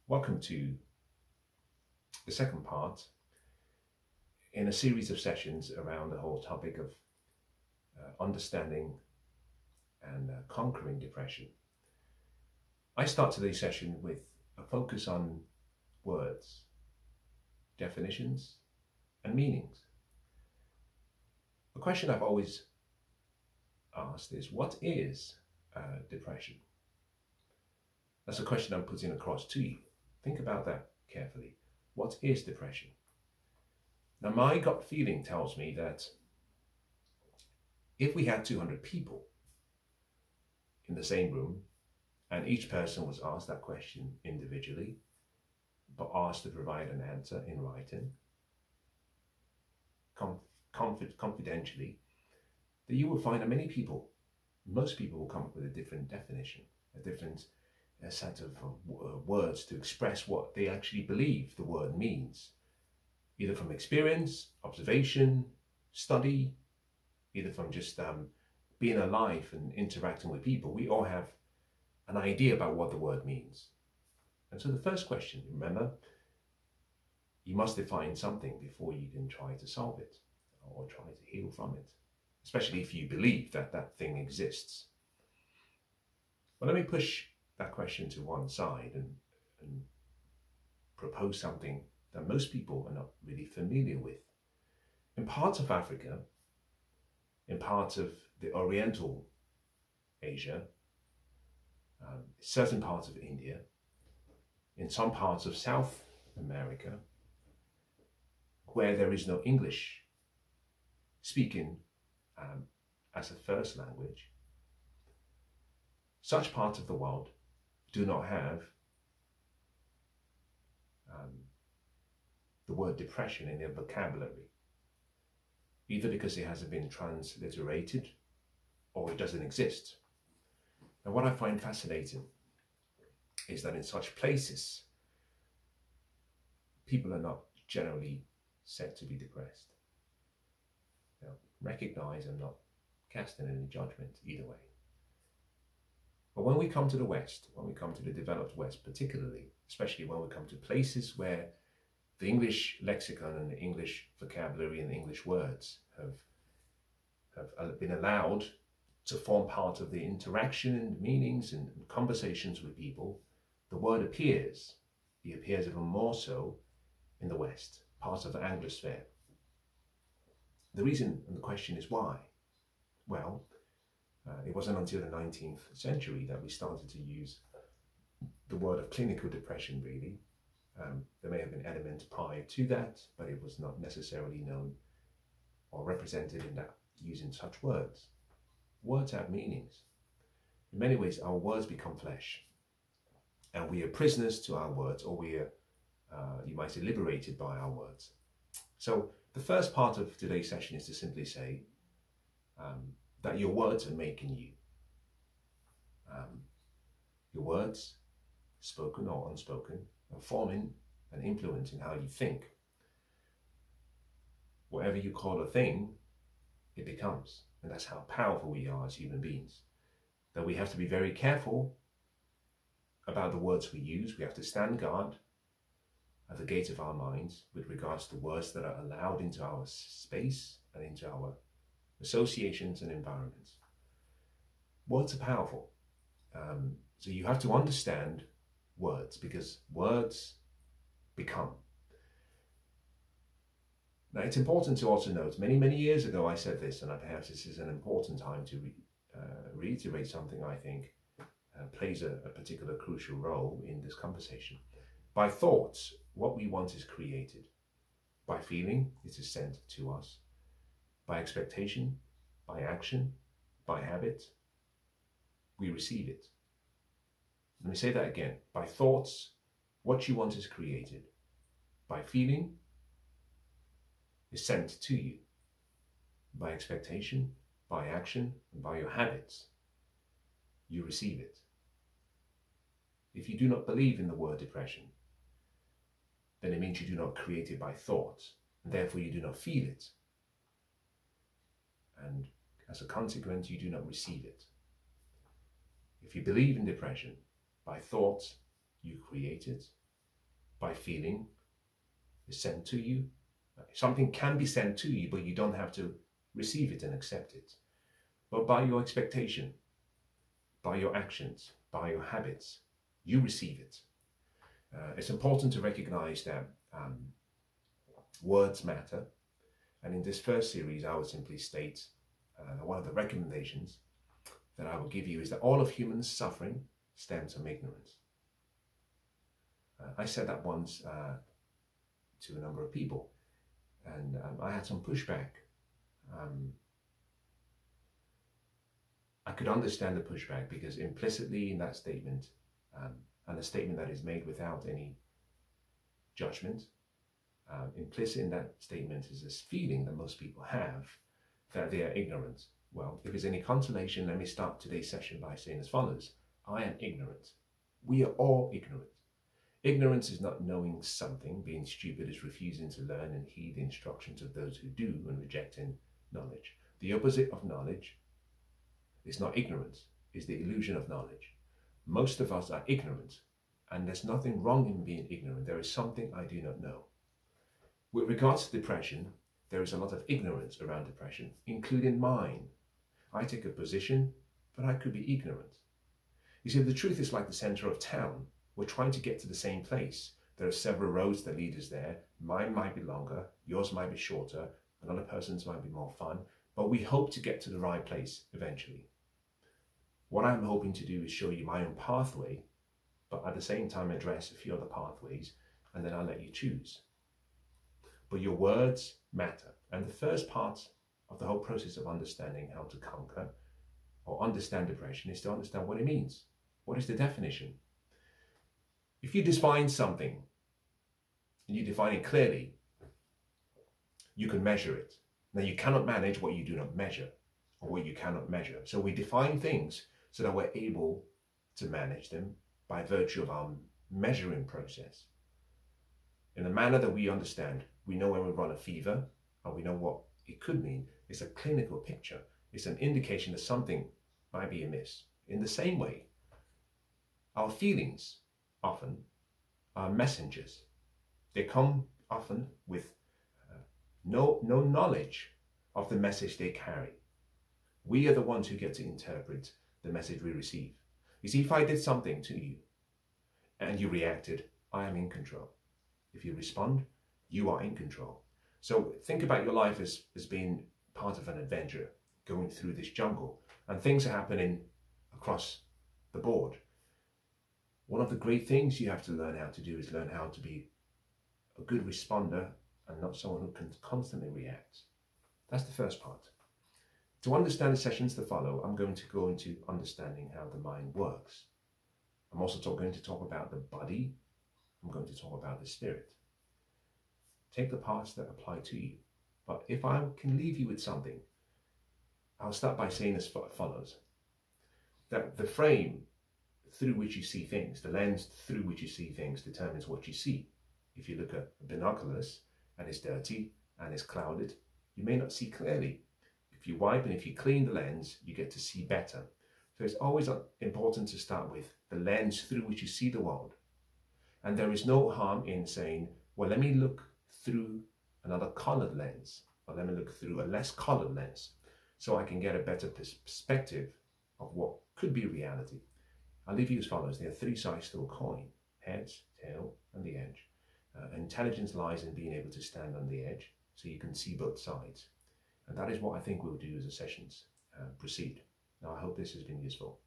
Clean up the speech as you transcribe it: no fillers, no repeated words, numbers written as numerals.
Welcome to the second part in a series of sessions around the whole topic of understanding and conquering depression. I start today's session with a focus on words, definitions, and meanings. The question I've always asked is, what is depression? That's a question I'm putting across to you. Think about that carefully. What is depression? Now, my gut feeling tells me that if we had 200 people in the same room and each person was asked that question individually, but asked to provide an answer in writing, confidentially, that you will find that most people will come up with a different definition, a different set of words to express what they actually believe the word means, either from experience, observation, study, either from just being alive and interacting with people. We all have an idea about what the word means. And so the first question, remember, you must define something before you can try to solve it or try to heal from it, especially if you believe that that thing exists. But let me push that question to one side and propose something that most people are not really familiar with. In parts of Africa, in parts of the Oriental Asia, certain parts of India, in some parts of South America, where there is no English speaking as a first language, such parts of the world do not have the word depression in their vocabulary, either because it hasn't been transliterated or it doesn't exist. And what I find fascinating is that in such places, people are not generally said to be depressed. Now, recognize I'm not casting any judgment either way. But when we come to the West, when we come to the developed West particularly, especially when we come to places where the English lexicon and the English vocabulary and the English words have been allowed to form part of the interaction and meanings and conversations with people, the word appears. It appears even more so in the West, parts of the Anglosphere. The reason and the question is why? Well, it wasn't until the 19th century that we started to use the word of clinical depression, really. There may have been elements prior to that, but it was not necessarily known or represented in that using such words. Words have meanings. In many ways, our words become flesh, and we are prisoners to our words, or we are, you might say, liberated by our words. So the first part of today's session is to simply say that your words are making you. Your words, spoken or unspoken, are forming and influencing how you think. Whatever you call a thing, it becomes. And that's how powerful we are as human beings. That we have to be very careful about the words we use. We have to stand guard at the gate of our minds with regards to words that are allowed into our space and into our associations and environments. Words are powerful. So you have to understand words, because words become. Now, it's important to also note, many years ago I said this, and perhaps this is an important time to reiterate something I think plays a particular crucial role in this conversation. By thoughts, what we want is created. By feeling, it is sent to us. By expectation, by action, by habit, we receive it. Let me say that again. By thoughts, what you want is created. By feeling, is sent to you. By expectation, by action, and by your habits, you receive it. If you do not believe in the word depression, then it means you do not create it by thoughts, and therefore you do not feel it. And as a consequence, you do not receive it. If you believe in depression, by thoughts, you create it, by feeling is sent to you. Something can be sent to you, but you don't have to receive it and accept it. But by your expectation, by your actions, by your habits, you receive it. It's important to recognize that words matter. And in this first series, I would simply state one of the recommendations that I will give you is that all of human suffering stems from ignorance. I said that once to a number of people, and I had some pushback. I could understand the pushback because implicitly in that statement, and a statement that is made without any judgment, implicit in that statement is this feeling that most people have that they are ignorant. Well, if there's any consolation, let me start today's session by saying as follows: I am ignorant. We are all ignorant. Ignorance is not knowing something. Being stupid is refusing to learn and heed the instructions of those who do and rejecting knowledge. The opposite of knowledge is not ignorance, it's the illusion of knowledge. Most of us are ignorant, and there's nothing wrong in being ignorant. There is something I do not know. With regards to depression, there is a lot of ignorance around depression, including mine. I take a position, but I could be ignorant. You see, the truth is like the center of town. We're trying to get to the same place. There are several roads that lead us there. Mine might be longer, yours might be shorter, another person's might be more fun, but we hope to get to the right place eventually. What I'm hoping to do is show you my own pathway, but at the same time address a few other pathways, and then I'll let you choose. But your words matter. And the first part of the whole process of understanding how to conquer or understand depression is to understand what it means. What is the definition? If you define something, and you define it clearly, you can measure it. Now, you cannot manage what you do not measure, or what you cannot measure. So we define things so that we're able to manage them by virtue of our measuring process. In a manner that we understand, we know when we run a fever, and we know what it could mean. It's a clinical picture. It's an indication that something might be amiss. In the same way, our feelings often are messengers. They come often with no knowledge of the message they carry. We are the ones who get to interpret the message we receive. You see, if I did something to you and you reacted, I am in control. If you respond, you are in control. So think about your life as being part of an adventure, going through this jungle, and things are happening across the board. One of the great things you have to learn how to do is learn how to be a good responder and not someone who can constantly react. That's the first part. To understand the sessions to follow, I'm going to go into understanding how the mind works. I'm also going to talk about the body. I'm going to talk about the spirit. Take the parts that apply to you. But if I can leave you with something, I'll start by saying as follows: that the frame through which you see things, the lens through which you see things, determines what you see. If you look at binoculars and it's dirty and it's clouded, you may not see clearly. If you wipe and if you clean the lens, you get to see better. So it's always important to start with the lens through which you see the world. And there is no harm in saying, well, let me look through another colored lens, or let me look through a less colored lens, so I can get a better perspective of what could be reality. I'll leave you as follows. There are three sides to a coin: heads, tail, and the edge. Intelligence lies in being able to stand on the edge so you can see both sides. And that is what I think we'll do as the sessions proceed. Now, I hope this has been useful.